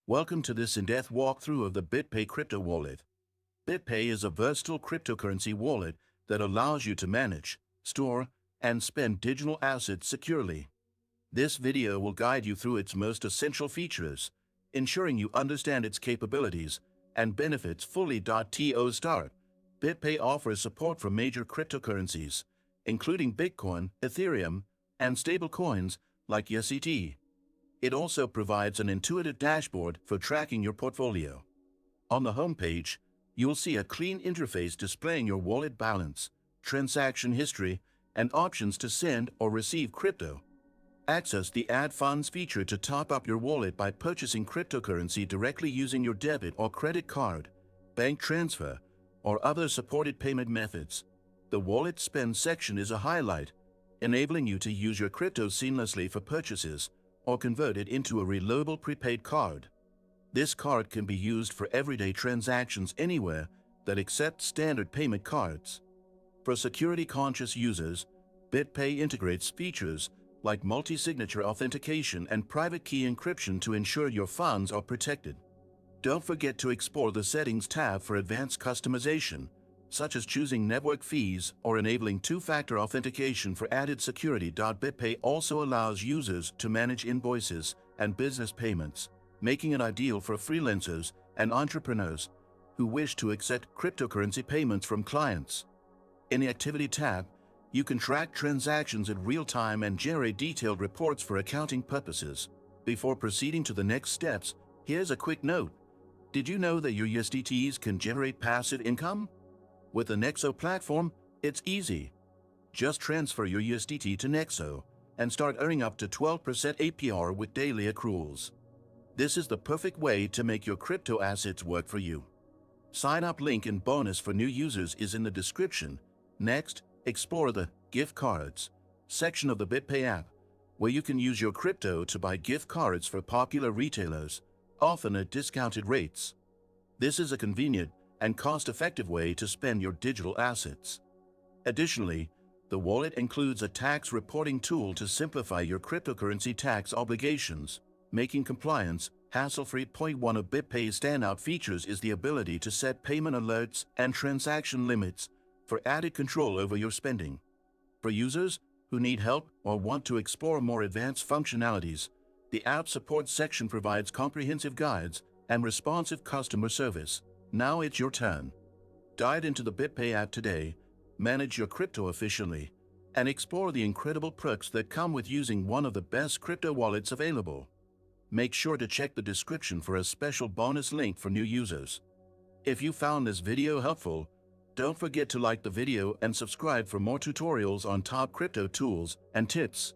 Welcome to this in-depth walkthrough of the BitPay crypto wallet. BitPay is a versatile cryptocurrency wallet that allows you to manage, store, and spend digital assets securely. This video will guide you through its most essential features, ensuring you understand its capabilities and benefits fully. To start, BitPay offers support for major cryptocurrencies, including Bitcoin, Ethereum, and stablecoins like USDT. It also provides an intuitive dashboard for tracking your portfolio. On the homepage, you'll see a clean interface displaying your wallet balance, transaction history, and options to send or receive crypto. Access the Add Funds feature to top up your wallet by purchasing cryptocurrency directly using your debit or credit card, bank transfer, or other supported payment methods. The Wallet Spend section is a highlight, enabling you to use your crypto seamlessly for purchases or convert it into a reloadable prepaid card. This card can be used for everyday transactions anywhere that accepts standard payment cards. For security-conscious users, BitPay integrates features like multi-signature authentication and private key encryption to ensure your funds are protected. Don't forget to explore the Settings tab for advanced customization, such as choosing network fees or enabling two-factor authentication for added security. BitPay also allows users to manage invoices and business payments, making it ideal for freelancers and entrepreneurs who wish to accept cryptocurrency payments from clients. In the Activity tab, you can track transactions in real time and generate detailed reports for accounting purposes. Before proceeding to the next steps, here's a quick note. Did you know that your USDTs can generate passive income? With the Nexo platform, it's easy. Just transfer your USDT to Nexo and start earning up to 12% APR with daily accruals. This is the perfect way to make your crypto assets work for you. Sign up link and bonus for new users is in the description. Next, explore the Gift Cards section of the BitPay app, where you can use your crypto to buy gift cards for popular retailers, often at discounted rates. This is a convenient and cost-effective way to spend your digital assets. Additionally, the wallet includes a tax reporting tool to simplify your cryptocurrency tax obligations, making compliance hassle-free. One of BitPay's standout features is the ability to set payment alerts and transaction limits for added control over your spending. For users who need help or want to explore more advanced functionalities, the App Support section provides comprehensive guides and responsive customer service. Now it's your turn. Dive into the BitPay app today, manage your crypto efficiently, and explore the incredible perks that come with using one of the best crypto wallets available. Make sure to check the description for a special bonus link for new users. If you found this video helpful, don't forget to like the video and subscribe for more tutorials on top crypto tools and tips.